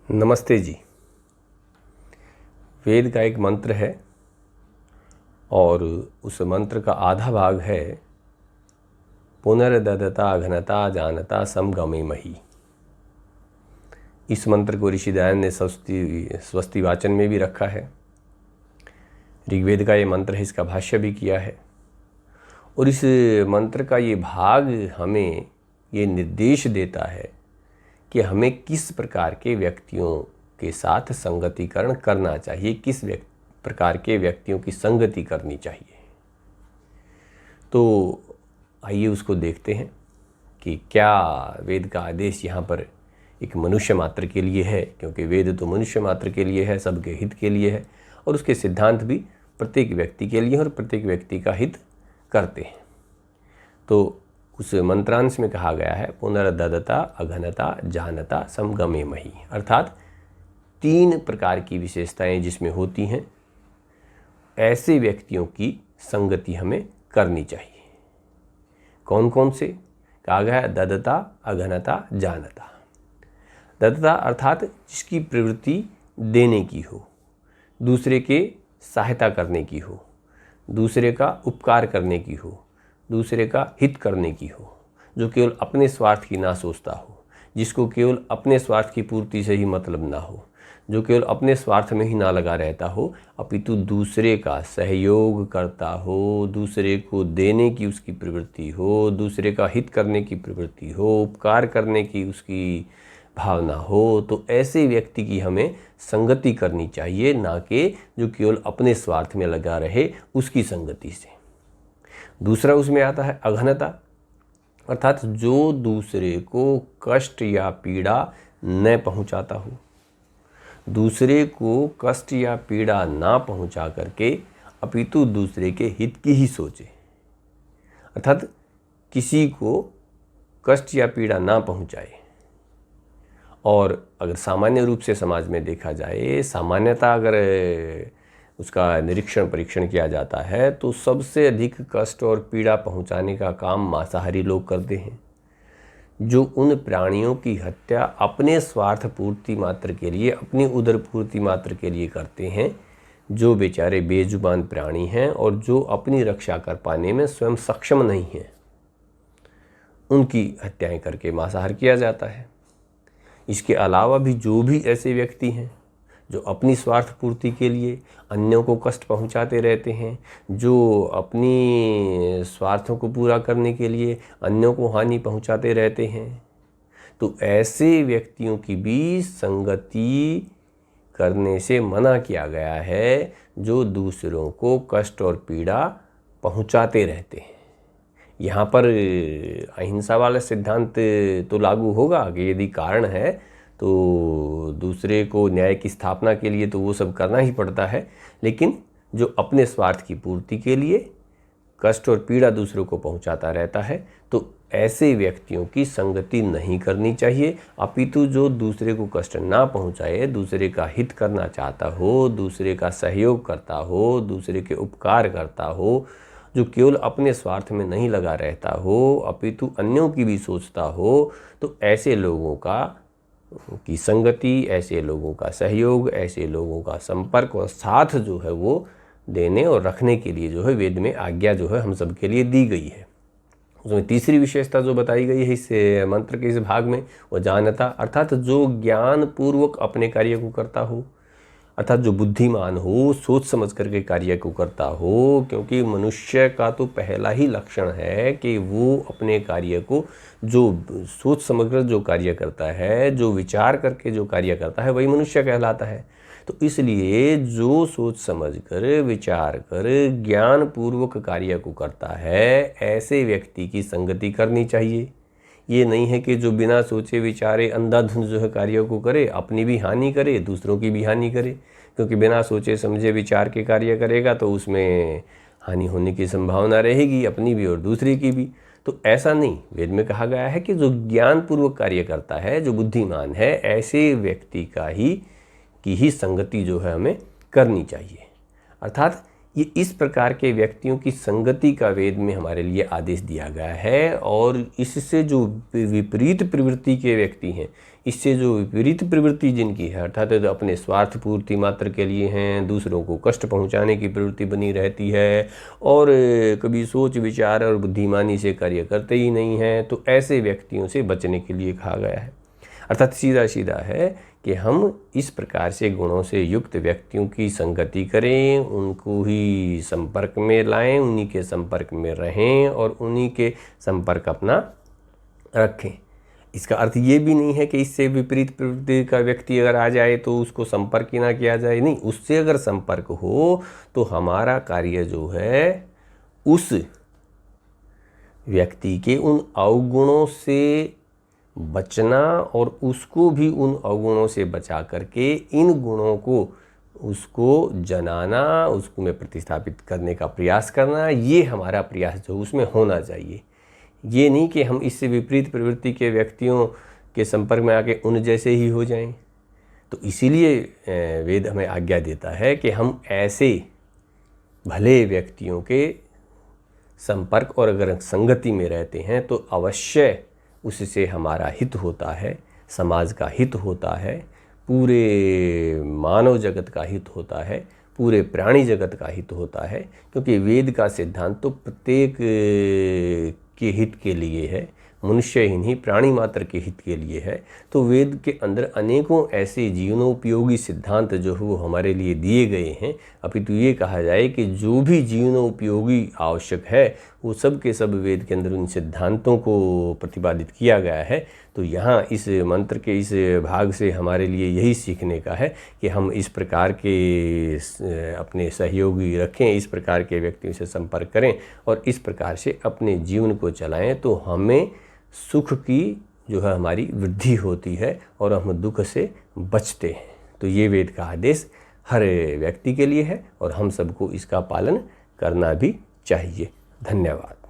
नमस्ते जी। वेद का एक मंत्र है और उस मंत्र का आधा भाग है पुनर्ददता घनता जानता समगमे मही। इस मंत्र को ऋषि दयानंद ने स्वस्ति वाचन में भी रखा है। ऋग्वेद का ये मंत्र है, इसका भाष्य भी किया है। और इस मंत्र का ये भाग हमें ये निर्देश देता है कि हमें किस प्रकार के व्यक्तियों के साथ संगतिकरण करना चाहिए, किस प्रकार के व्यक्तियों की संगति करनी चाहिए। तो आइए उसको देखते हैं कि क्या वेद का आदेश यहाँ पर एक मनुष्य मात्र के लिए है, क्योंकि वेद तो मनुष्य मात्र के लिए है, सबके हित के लिए है, और उसके सिद्धांत भी प्रत्येक व्यक्ति के लिए और प्रत्येक व्यक्ति का हित करते हैं। तो उस मंत्रांश में कहा गया है पुनर्ददता अघनता जानता समगमे मही, अर्थात 3 प्रकार की विशेषताएं जिसमें होती हैं, ऐसे व्यक्तियों की संगति हमें करनी चाहिए। कौन कौन से? कहा गया है ददता अघनता जानता। ददता अर्थात जिसकी प्रवृत्ति देने की हो, दूसरे के सहायता करने की हो, दूसरे का उपकार करने की हो, दूसरे का हित करने की हो, जो केवल अपने स्वार्थ की ना सोचता हो, जिसको केवल अपने स्वार्थ की पूर्ति से ही मतलब ना हो, जो केवल अपने स्वार्थ में ही ना लगा रहता हो, अपितु दूसरे का सहयोग करता हो, दूसरे को देने की उसकी प्रवृत्ति हो, दूसरे का हित करने की प्रवृत्ति हो, उपकार करने की उसकी भावना हो, तो ऐसे व्यक्ति की हमें संगति करनी चाहिए, ना कि जो केवल अपने स्वार्थ में लगा रहे उसकी संगति से। दूसरा उसमें आता है अघनता, अर्थात जो दूसरे को कष्ट या पीड़ा न पहुंचाता हो, दूसरे को कष्ट या पीड़ा ना पहुंचा करके अपितु दूसरे के हित की ही सोचे, अर्थात किसी को कष्ट या पीड़ा ना पहुंचाए। और अगर सामान्य रूप से समाज में देखा जाए, सामान्यतः अगर उसका निरीक्षण परीक्षण किया जाता है तो सबसे अधिक कष्ट और पीड़ा पहुंचाने का काम मांसाहारी लोग करते हैं, जो उन प्राणियों की हत्या अपने स्वार्थ पूर्ति मात्र के लिए, अपनी उदर पूर्ति मात्र के लिए करते हैं, जो बेचारे बेजुबान प्राणी हैं और जो अपनी रक्षा कर पाने में स्वयं सक्षम नहीं हैं, उनकी हत्याएं करके मांसाहार किया जाता है। इसके अलावा भी जो भी ऐसे व्यक्ति हैं जो अपनी स्वार्थ पूर्ति के लिए अन्यों को कष्ट पहुंचाते रहते हैं, जो अपनी स्वार्थों को पूरा करने के लिए अन्यों को हानि पहुंचाते रहते हैं, तो ऐसे व्यक्तियों की भी संगति करने से मना किया गया है, जो दूसरों को कष्ट और पीड़ा पहुंचाते रहते हैं। यहाँ पर अहिंसा वाला सिद्धांत तो लागू होगा कि यदि कारण है तो दूसरे को न्याय की स्थापना के लिए तो वो सब करना ही पड़ता है, लेकिन जो अपने स्वार्थ की पूर्ति के लिए कष्ट और पीड़ा दूसरों को पहुंचाता रहता है, तो ऐसे व्यक्तियों की संगति नहीं करनी चाहिए। अपितु जो दूसरे को कष्ट ना पहुंचाए, दूसरे का हित करना चाहता हो, दूसरे का सहयोग करता हो, दूसरे के उपकार करता हो, जो केवल अपने स्वार्थ में नहीं लगा रहता हो, अपितु अन्यों की भी सोचता हो, तो ऐसे लोगों की संगति, ऐसे लोगों का सहयोग, ऐसे लोगों का संपर्क और साथ जो है वो देने और रखने के लिए जो है वेद में आज्ञा जो है हम सब के लिए दी गई है। उसमें तीसरी विशेषता जो बताई गई है इस मंत्र के इस भाग में, वो जानता, अर्थात जो ज्ञान पूर्वक अपने कार्य को करता हो, अर्थात जो बुद्धिमान हो, सोच समझ करके कार्य को करता हो, क्योंकि मनुष्य का तो पहला ही लक्षण है कि वो अपने कार्य को जो सोच समझ कर जो कार्य करता है, जो विचार करके जो कार्य करता है, वही मनुष्य कहलाता है। तो इसलिए जो सोच समझ कर, विचार कर, ज्ञान पूर्वक कार्य को करता है, ऐसे व्यक्ति की संगति करनी चाहिए। ये नहीं है कि जो बिना सोचे विचारे अंधाधुंध जो है कार्यों को करे, अपनी भी हानि करे, दूसरों की भी हानि करे, क्योंकि बिना सोचे समझे विचार के कार्य करेगा तो उसमें हानि होने की संभावना रहेगी, अपनी भी और दूसरे की भी। तो ऐसा नहीं, वेद में कहा गया है कि जो ज्ञानपूर्वक कार्य करता है, जो बुद्धिमान है, ऐसे व्यक्ति की ही संगति जो है हमें करनी चाहिए। अर्थात ये इस प्रकार के व्यक्तियों की संगति का वेद में हमारे लिए आदेश दिया गया है। और इससे जो विपरीत प्रवृत्ति के व्यक्ति हैं, इससे जो विपरीत प्रवृत्ति जिनकी है, अर्थात तो अपने स्वार्थ पूर्ति मात्र के लिए हैं, दूसरों को कष्ट पहुंचाने की प्रवृत्ति बनी रहती है और कभी सोच विचार और बुद्धिमानी से कार्य करते ही नहीं हैं, तो ऐसे व्यक्तियों से बचने के लिए कहा गया है। अर्थात सीधा सीधा है कि हम इस प्रकार से गुणों से युक्त व्यक्तियों की संगति करें, उनको ही संपर्क में लाएं, उन्हीं के संपर्क में रहें और उन्हीं के संपर्क अपना रखें। इसका अर्थ ये भी नहीं है कि इससे विपरीत प्रवृत्ति का व्यक्ति अगर आ जाए तो उसको संपर्क ही ना किया जाए, नहीं, उससे अगर संपर्क हो तो हमारा कार्य जो है उस व्यक्ति के उन अवगुणों से बचना और उसको भी उन अवगुणों से बचा करके इन गुणों को उसको जनाना, उसको में प्रतिस्थापित करने का प्रयास करना, ये हमारा प्रयास जो उसमें होना चाहिए। ये नहीं कि हम इससे विपरीत प्रवृत्ति के व्यक्तियों के संपर्क में आके उन जैसे ही हो जाएं। तो इसीलिए वेद हमें आज्ञा देता है कि हम ऐसे भले व्यक्तियों के संपर्क और अगर संगति में रहते हैं तो अवश्य उससे हमारा हित होता है, समाज का हित होता है, पूरे मानव जगत का हित होता है, पूरे प्राणी जगत का हित होता है। क्योंकि वेद का सिद्धांत तो प्रत्येक के हित के लिए है, मनुष्य ही नहीं प्राणी मात्र के हित के लिए है। तो वेद के अंदर अनेकों ऐसे जीवनोपयोगी सिद्धांत जो है वो हमारे लिए दिए गए हैं। अपितु ये कहा जाए कि जो भी जीवनोपयोगी आवश्यक है वो सब के सब वेद के अंदर उन सिद्धांतों को प्रतिपादित किया गया है। तो यहाँ इस मंत्र के इस भाग से हमारे लिए यही सीखने का है कि हम इस प्रकार के अपने सहयोगी रखें, इस प्रकार के व्यक्तियों से संपर्क करें और इस प्रकार से अपने जीवन को चलाएं, तो हमें सुख की जो है हमारी वृद्धि होती है और हम दुख से बचते हैं। तो ये वेद का आदेश हर व्यक्ति के लिए है और हम सबको इसका पालन करना भी चाहिए। धन्यवाद।